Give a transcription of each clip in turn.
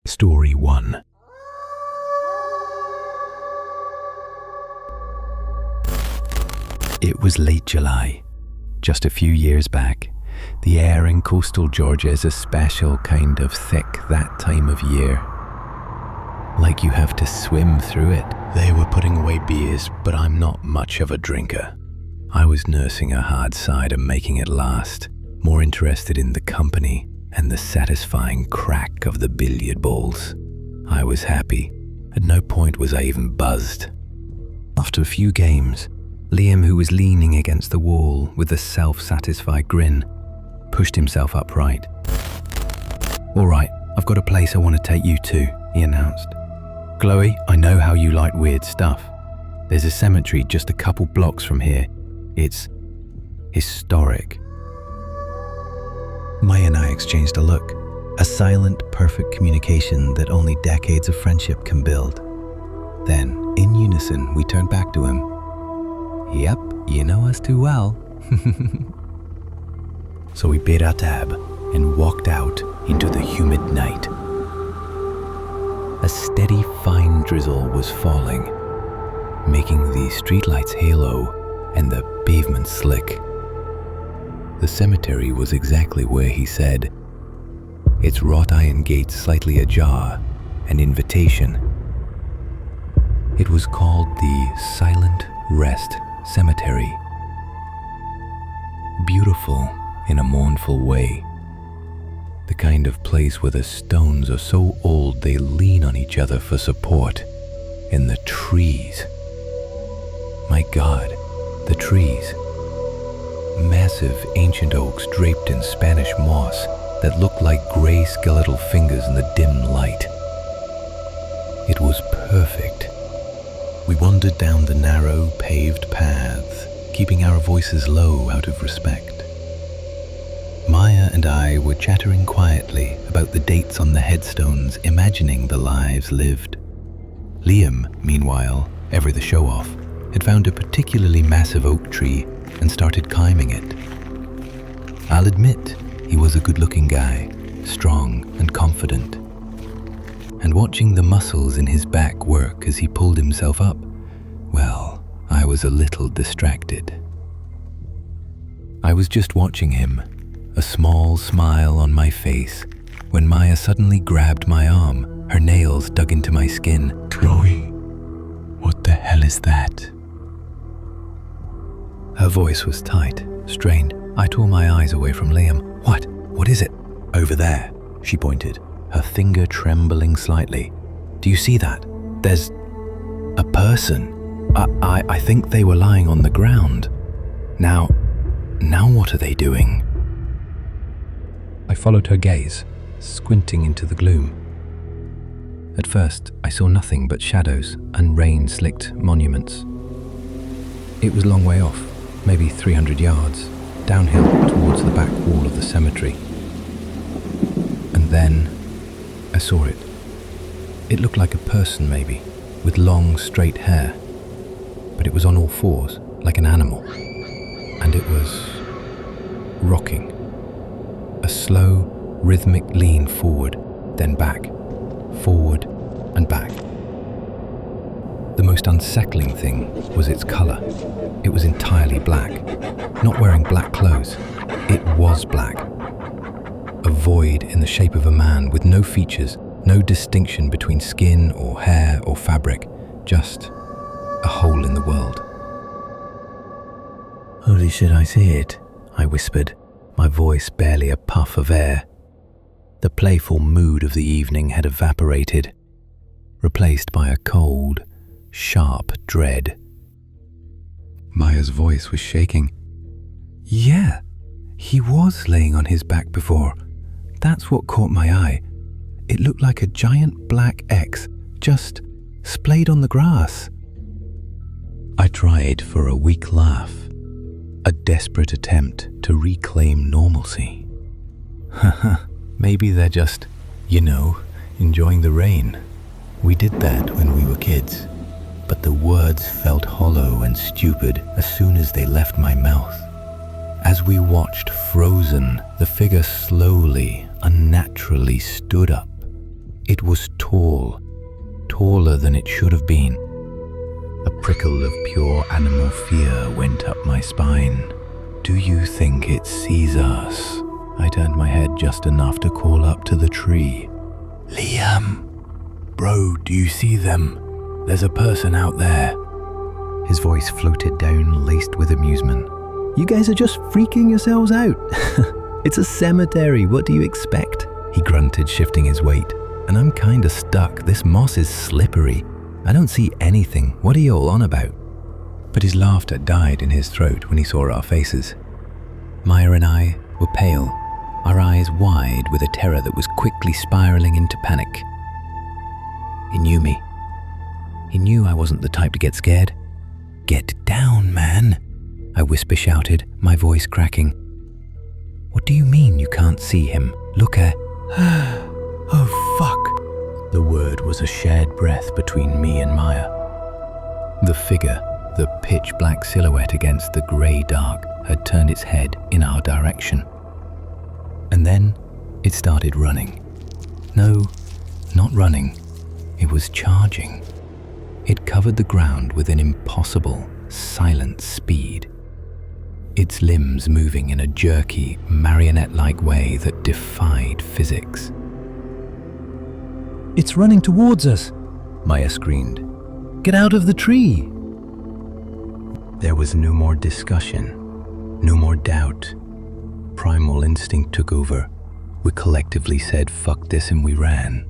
Story 1. It was late July, just a few years back. The air in coastal Georgia is a special kind of thick that time of year. Like you have to swim through it. They were putting away beers, but I'm not much of a drinker. I was nursing a hard side and making it last, more interested in the company and the satisfying crack of the billiard balls. I was happy. At no point was I even buzzed. After a few games, Liam, who was leaning against the wall with a self-satisfied grin, pushed himself upright. "All right, I've got a place I want to take you to," he announced. "Chloe, I know how you like weird stuff. There's a cemetery just a couple blocks from here. It's historic." Maya and I exchanged a look, a silent, perfect communication that only decades of friendship can build. Then, in unison, we turned back to him. "Yep, you know us too well." So we bid our tab and walked out into the humid night. A steady, fine drizzle was falling, making the streetlights halo and the pavement slick. The cemetery was exactly where he said, its wrought iron gates slightly ajar, an invitation. It was called the Silent Rest Cemetery. Beautiful in a mournful way. The kind of place where the stones are so old they lean on each other for support. And the trees. My God, the trees. Massive ancient oaks draped in Spanish moss that looked like grey skeletal fingers in the dim light. It was perfect. We wandered down the narrow, paved paths, keeping our voices low out of respect. Maya and I were chattering quietly about the dates on the headstones, imagining the lives lived. Liam, meanwhile, ever the show-off, had found a particularly massive oak tree and started climbing it. I'll admit, he was a good-looking guy, strong and confident. And watching the muscles in his back work as he pulled himself up, well, I was a little distracted. I was just watching him, a small smile on my face, when Maya suddenly grabbed my arm, her nails dug into my skin. "Chloe, what the hell is that?" Her voice was tight, strained. I tore my eyes away from Liam. "What? What is it?" "Over there," she pointed, her finger trembling slightly. "Do you see that? There's a person. I think they were lying on the ground. Now what are they doing?" I followed her gaze, squinting into the gloom. At first, I saw nothing but shadows and rain-slicked monuments. It was a long way off, maybe 300 yards, downhill towards the back wall of the cemetery. And then I saw it. It looked like a person maybe, with long straight hair, but it was on all fours, like an animal. And it was rocking. A slow, rhythmic lean forward, then back, forward and back. The most unsettling thing was its color. It was entirely black, not wearing black clothes. It was black. A void in the shape of a man with no features, no distinction between skin or hair or fabric, just a hole in the world. "Holy shit, I see it," I whispered, my voice barely a puff of air. The playful mood of the evening had evaporated, replaced by a cold, sharp dread. Maya's voice was shaking. "Yeah, he was laying on his back before. That's what caught my eye. It looked like a giant black X, just splayed on the grass." I tried for a weak laugh, a desperate attempt to reclaim normalcy. Haha, maybe they're just, enjoying the rain. We did that when we were kids, but the words felt hollow and stupid as soon as they left my mouth. As we watched frozen, the figure slowly, unnaturally stood up, It was tall, taller than it should have been. A prickle of pure animal fear went up my spine. Do you think it sees us? I turned my head just enough to call up to the tree. Liam! Bro, do you see them? There's a person out there. His voice floated down, laced with amusement. You guys are just freaking yourselves out. It's a cemetery, what do you expect? He grunted, shifting his weight. And I'm kinda stuck. This moss is slippery. I don't see anything. What are you all on about? But his laughter died in his throat when he saw our faces. Maya and I were pale, our eyes wide with a terror that was quickly spiraling into panic. He knew me. He knew I wasn't the type to get scared. Get down, man, I whisper shouted, my voice cracking. What do you mean you can't see him? Look at... Oh, fuck. The word was a shared breath between me and Maya. The figure, the pitch-black silhouette against the grey dark, had turned its head in our direction. And then it started running. No, not running. It was charging. It covered the ground with an impossible, silent speed. Its limbs moving in a jerky, marionette-like way that defied physics. It's running towards us, Maya screamed. Get out of the tree! There was no more discussion, no more doubt. Primal instinct took over. We collectively said, fuck this, and we ran.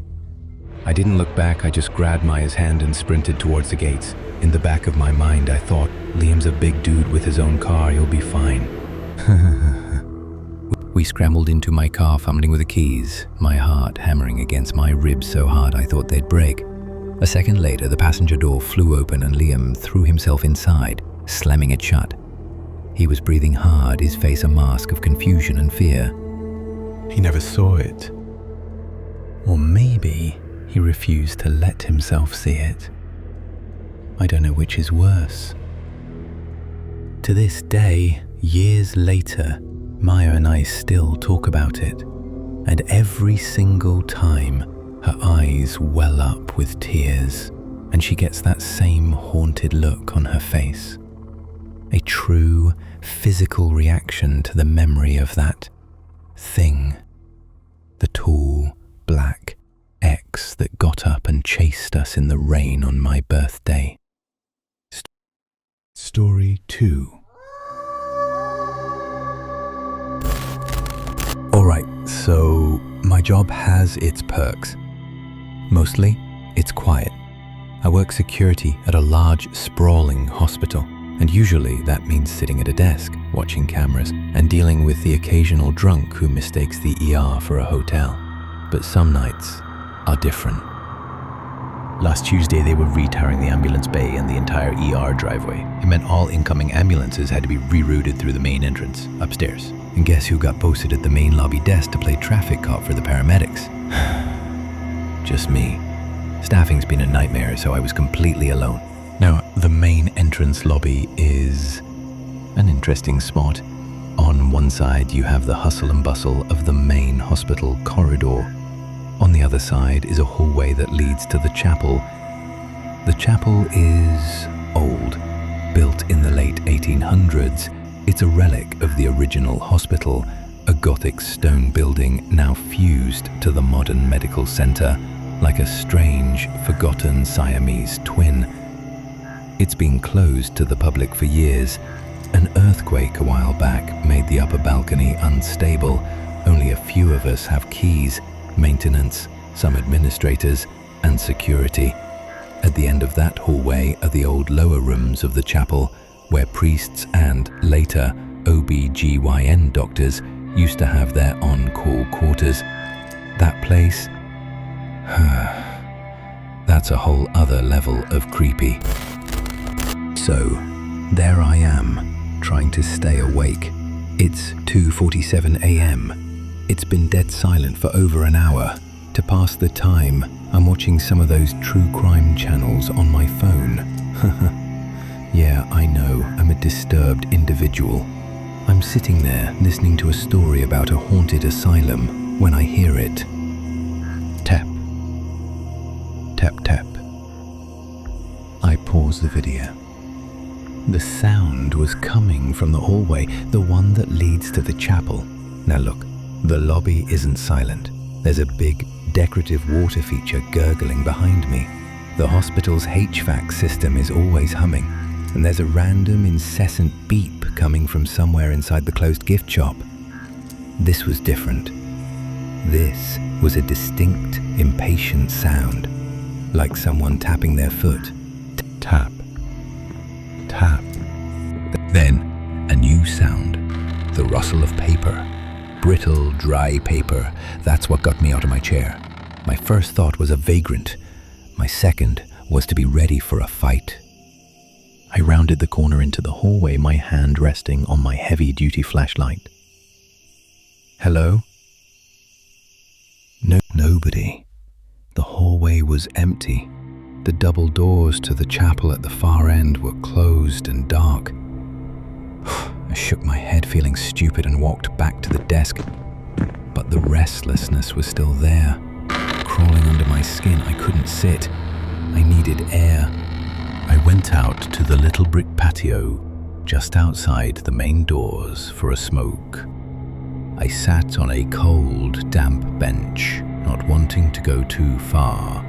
I didn't look back, I just grabbed Maya's hand and sprinted towards the gates. In the back of my mind, I thought, Liam's a big dude with his own car, he'll be fine. We scrambled into my car, fumbling with the keys, my heart hammering against my ribs so hard I thought they'd break. A second later, the passenger door flew open and Liam threw himself inside, slamming it shut. He was breathing hard, his face a mask of confusion and fear. He never saw it. Or maybe he refused to let himself see it. I don't know which is worse. To this day, years later, Maya and I still talk about it, and every single time her eyes well up with tears, and she gets that same haunted look on her face. A true, physical reaction to the memory of that thing, the tall, black X that got up and chased us in the rain on my birthday. Story 2. Alright, so my job has its perks. Mostly, it's quiet. I work security at a large, sprawling hospital, and usually that means sitting at a desk, watching cameras, and dealing with the occasional drunk who mistakes the ER for a hotel. But some nights are different. Last Tuesday, they were retiring the ambulance bay and the entire ER driveway. It meant all incoming ambulances had to be rerouted through the main entrance, upstairs. And guess who got posted at the main lobby desk to play traffic cop for the paramedics? Just me. Staffing's been a nightmare, so I was completely alone. Now, the main entrance lobby is an interesting spot. On one side, you have the hustle and bustle of the main hospital corridor. On the other side is a hallway that leads to the chapel. The chapel is old, built in the late 1800s. It's a relic of the original hospital, a Gothic stone building now fused to the modern medical center, like a strange, forgotten Siamese twin. It's been closed to the public for years. An earthquake a while back made the upper balcony unstable. Only a few of us have keys. Maintenance, some administrators, and security. At the end of that hallway are the old lower rooms of the chapel, where priests and, later, OB/GYN doctors used to have their on-call quarters. That place? That's a whole other level of creepy. So, there I am, trying to stay awake. It's 2:47 a.m. It's been dead silent for over an hour. To pass the time, I'm watching some of those true crime channels on my phone. Yeah, I know, I'm a disturbed individual. I'm sitting there listening to a story about a haunted asylum when I hear it. Tap, tap tap. I paused the video. The sound was coming from the hallway, the one that leads to the chapel. Now look, the lobby isn't silent. There's a big, decorative water feature gurgling behind me. The hospital's HVAC system is always humming, and there's a random, incessant beep coming from somewhere inside the closed gift shop. This was different. This was a distinct, impatient sound, like someone tapping their foot. Tap, tap. Then, a new sound, the rustle of paper. Brittle, dry paper. That's what got me out of my chair. My first thought was a vagrant. My second was to be ready for a fight. I rounded the corner into the hallway, my hand resting on my heavy-duty flashlight. Hello? No, nobody. The hallway was empty. The double doors to the chapel at the far end were closed and dark. I shook my head, feeling stupid, and walked back to the desk. But the restlessness was still there, crawling under my skin. I couldn't sit. I needed air. I went out to the little brick patio just outside the main doors for a smoke. I sat on a cold, damp bench, not wanting to go too far.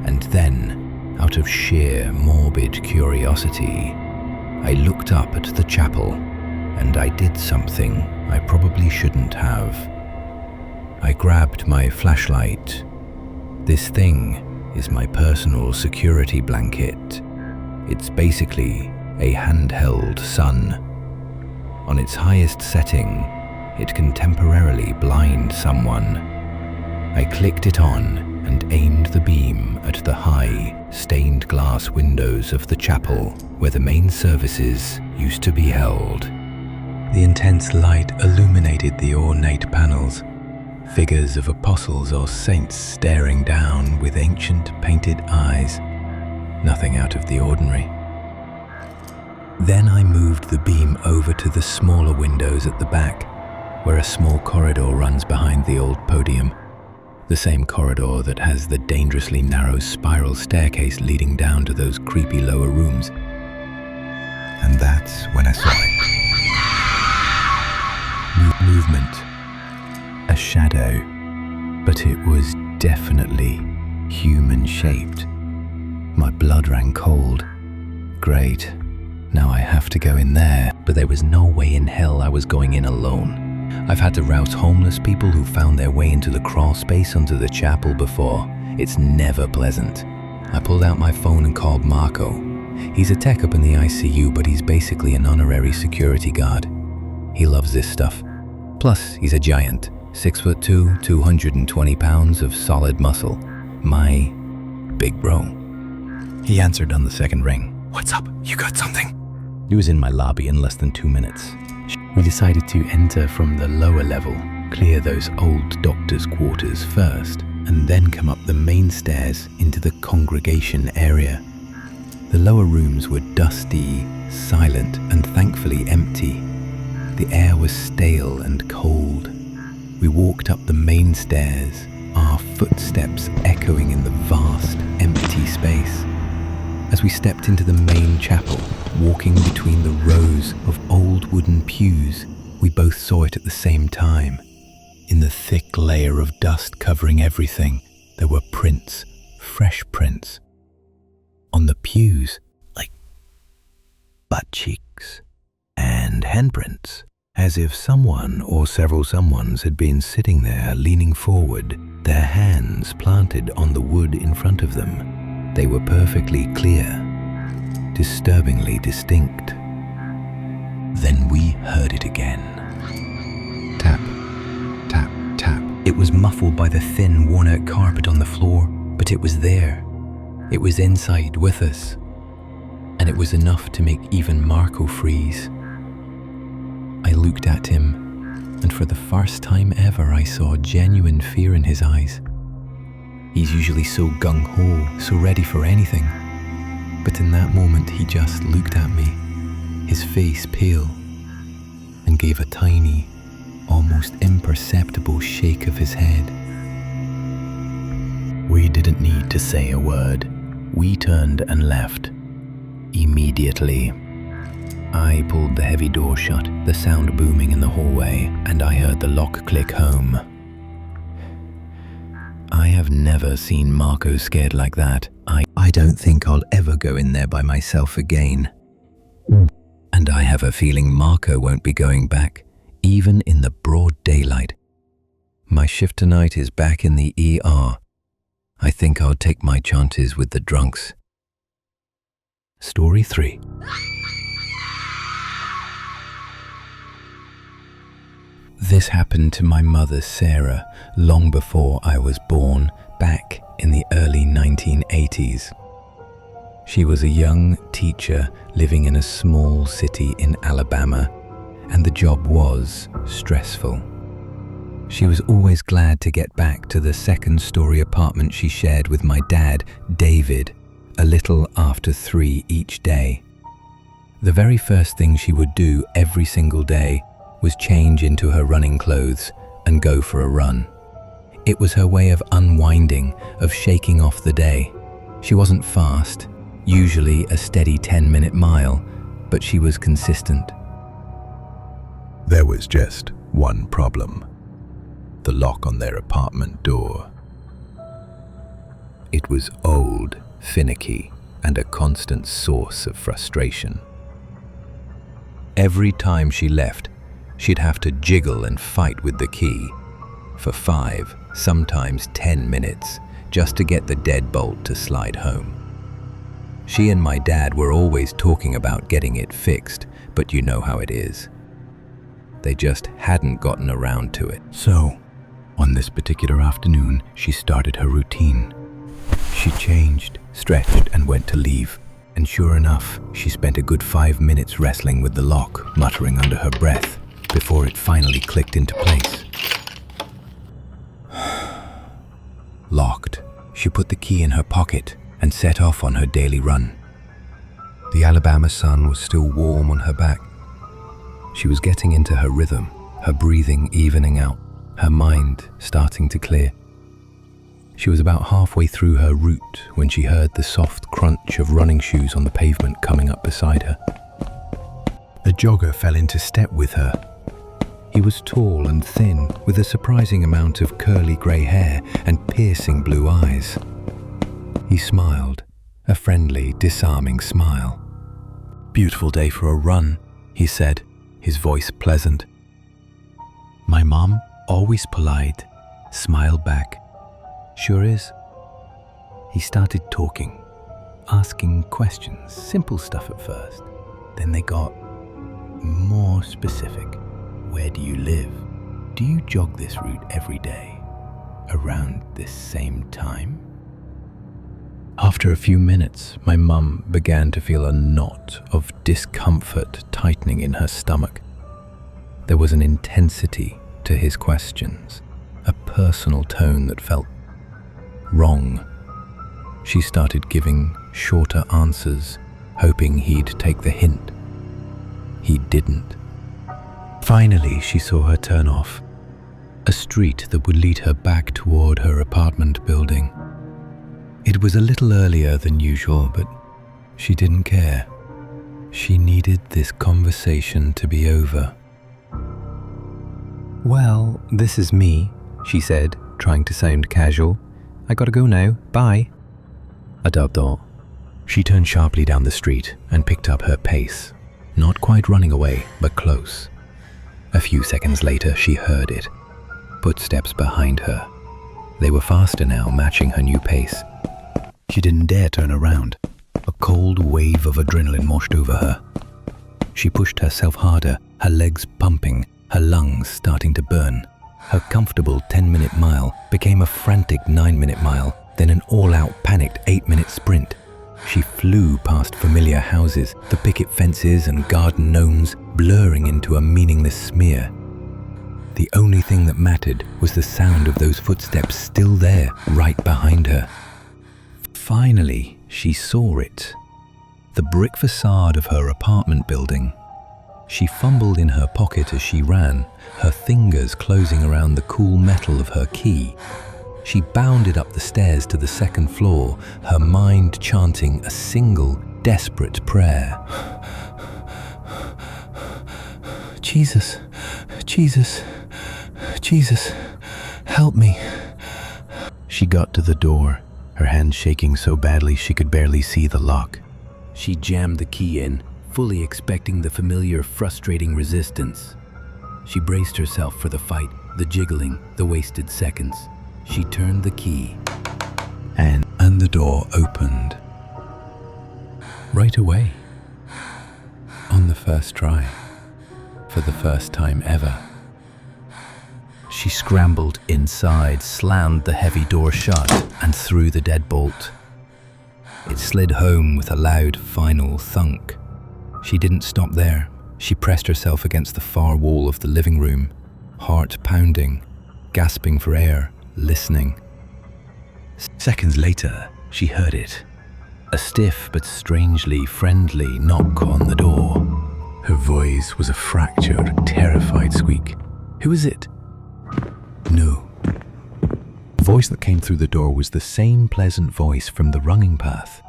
And then, out of sheer, morbid curiosity, I looked up at the chapel, and I did something I probably shouldn't have. I grabbed my flashlight. This thing is my personal security blanket. It's basically a handheld sun. On its highest setting, it can temporarily blind someone. I clicked it on and aimed the beam at the high, stained glass windows of the chapel where the main services used to be held. The intense light illuminated the ornate panels, figures of apostles or saints staring down with ancient painted eyes. Nothing out of the ordinary. Then I moved the beam over to the smaller windows at the back, where a small corridor runs behind the old podium. The same corridor that has the dangerously narrow spiral staircase leading down to those creepy lower rooms. And that's when I saw it. Movement. A shadow. But it was definitely human-shaped. My blood ran cold. Great. Now I have to go in there. But there was no way in hell I was going in alone. I've had to rouse homeless people who found their way into the crawl space under the chapel before. It's never pleasant. I pulled out my phone and called Marco. He's a tech up in the ICU, but he's basically an honorary security guard. He loves this stuff. Plus, he's a giant. 6'2", 220 pounds of solid muscle. My big bro. He answered on the second ring. What's up? You got something? He was in my lobby in less than 2 minutes. We decided to enter from the lower level, clear those old doctors' quarters first, and then come up the main stairs into the congregation area. The lower rooms were dusty, silent, and thankfully empty. The air was stale and cold. We walked up the main stairs, our footsteps echoing in the vast, empty space. As we stepped into the main chapel, walking between the rows of old wooden pews, we both saw it at the same time. In the thick layer of dust covering everything, there were prints, fresh prints. On the pews, like butt cheeks and handprints, as if someone or several someones had been sitting there leaning forward, their hands planted on the wood in front of them. They were perfectly clear, disturbingly distinct. Then we heard it again. Tap, tap, tap. It was muffled by the thin, worn-out carpet on the floor, but it was there. It was inside with us. And it was enough to make even Marco freeze. I looked at him, and for the first time ever, I saw genuine fear in his eyes. He's usually so gung-ho, so ready for anything. But in that moment, he just looked at me, his face pale, and gave a tiny, almost imperceptible shake of his head. We didn't need to say a word. We turned and left. Immediately. I pulled the heavy door shut, the sound booming in the hallway, and I heard the lock click home. I have never seen Marco scared like that. I don't think I'll ever go in there by myself again. And I have a feeling Marco won't be going back, even in the broad daylight. My shift tonight is back in the ER. I think I'll take my chances with the drunks. Story 3. This happened to my mother, Sarah, long before I was born, back in the early 1980s. She was a young teacher living in a small city in Alabama, and the job was stressful. She was always glad to get back to the second-story apartment she shared with my dad, David, a little after 3 each day. The very first thing she would do every single day was change into her running clothes and go for a run. It was her way of unwinding, of shaking off the day. She wasn't fast, usually a steady 10-minute mile, but she was consistent. There was just one problem: the lock on their apartment door. It was old, finicky, and a constant source of frustration. Every time she left, she'd have to jiggle and fight with the key for 5, sometimes 10 minutes just to get the deadbolt to slide home. She and my dad were always talking about getting it fixed, but you know how it is. They just hadn't gotten around to it. So, on this particular afternoon, she started her routine. She changed, stretched, and went to leave. And sure enough, she spent a good 5 minutes wrestling with the lock, muttering under her breath, before it finally clicked into place. Locked, she put the key in her pocket and set off on her daily run. The Alabama sun was still warm on her back. She was getting into her rhythm, her breathing evening out, her mind starting to clear. She was about halfway through her route when she heard the soft crunch of running shoes on the pavement coming up beside her. A jogger fell into step with her. He was tall and thin, with a surprising amount of curly grey hair and piercing blue eyes. He smiled, a friendly, disarming smile. "Beautiful day for a run," he said, his voice pleasant. My mom, always polite, smiled back. "Sure is." He started talking, asking questions, simple stuff at first. Then they got more specific. "Where do you live? Do you jog this route every day? Around this same time?" After a few minutes, my mum began to feel a knot of discomfort tightening in her stomach. There was an intensity to his questions, a personal tone that felt wrong. She started giving shorter answers, hoping he'd take the hint. He didn't. Finally, she saw her turn off, a street that would lead her back toward her apartment building. It was a little earlier than usual, but she didn't care. She needed this conversation to be over. "Well, this is me," she said, trying to sound casual. "I gotta go now, bye." I dubbed all. She turned sharply down the street and picked up her pace, not quite running away, but close. A few seconds later, she heard it. Footsteps behind her. They were faster now, matching her new pace. She didn't dare turn around. A cold wave of adrenaline washed over her. She pushed herself harder, her legs pumping, her lungs starting to burn. Her comfortable 10-minute mile became a frantic 9-minute mile, then an all-out panicked 8-minute sprint. She flew past familiar houses, the picket fences and garden gnomes blurring into a meaningless smear. The only thing that mattered was the sound of those footsteps still there, right behind her. Finally, she saw it. The brick facade of her apartment building. She fumbled in her pocket as she ran, her fingers closing around the cool metal of her key. She bounded up the stairs to the second floor, her mind chanting a single, desperate prayer. Jesus, Jesus, Jesus, help me. She got to the door, her hands shaking so badly she could barely see the lock. She jammed the key in, fully expecting the familiar, frustrating resistance. She braced herself for the fight, the jiggling, the wasted seconds. She turned the key, and the door opened. Right away. On the first try. For the first time ever. She scrambled inside, slammed the heavy door shut, and threw the deadbolt. It slid home with a loud final thunk. She didn't stop there. She pressed herself against the far wall of the living room, heart pounding, gasping for air, listening. Seconds later, she heard it. A stiff but strangely friendly knock on the door. Her voice was a fractured, terrified squeak. "Who is it?" "No." The voice that came through the door was the same pleasant voice from the runging path,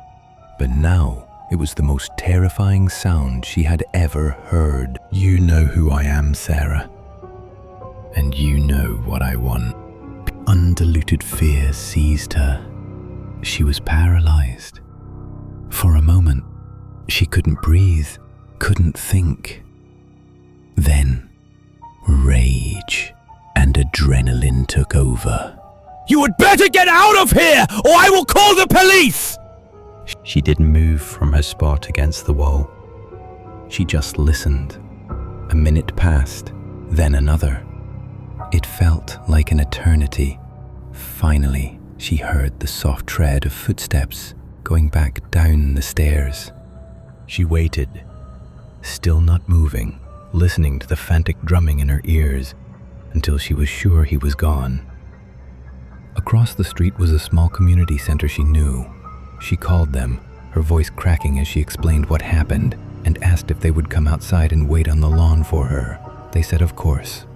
but now it was the most terrifying sound she had ever heard. "You know who I am, Sarah. And you know what I want." Undiluted fear seized her. She was paralyzed. For a moment, she couldn't breathe, couldn't think. Then, rage and adrenaline took over. "You had better get out of here, or I will call the police!" She didn't move from her spot against the wall. She just listened. A minute passed, then another. It felt like an eternity. Finally, she heard the soft tread of footsteps going back down the stairs. She waited, still not moving, listening to the frantic drumming in her ears, until she was sure he was gone. Across the street was a small community center she knew. She called them, her voice cracking as she explained what happened, and asked if they would come outside and wait on the lawn for her. They said of course.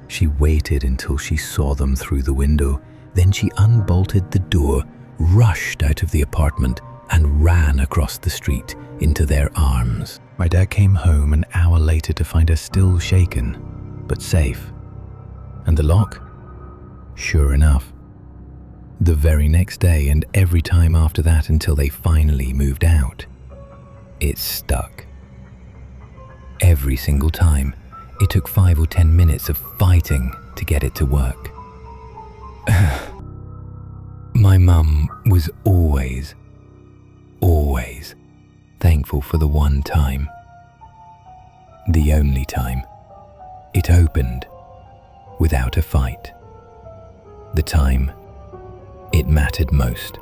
She waited until she saw them through the window. Then she unbolted the door, rushed out of the apartment, and ran across the street into their arms. My dad came home an hour later to find her still shaken, but safe. And the lock? Sure enough. The very next day and every time after that until they finally moved out, it stuck. Every single time. It took 5 or 10 minutes of fighting to get it to work. My mum was always thankful for the one time. The only time. It opened without a fight. The time it mattered most.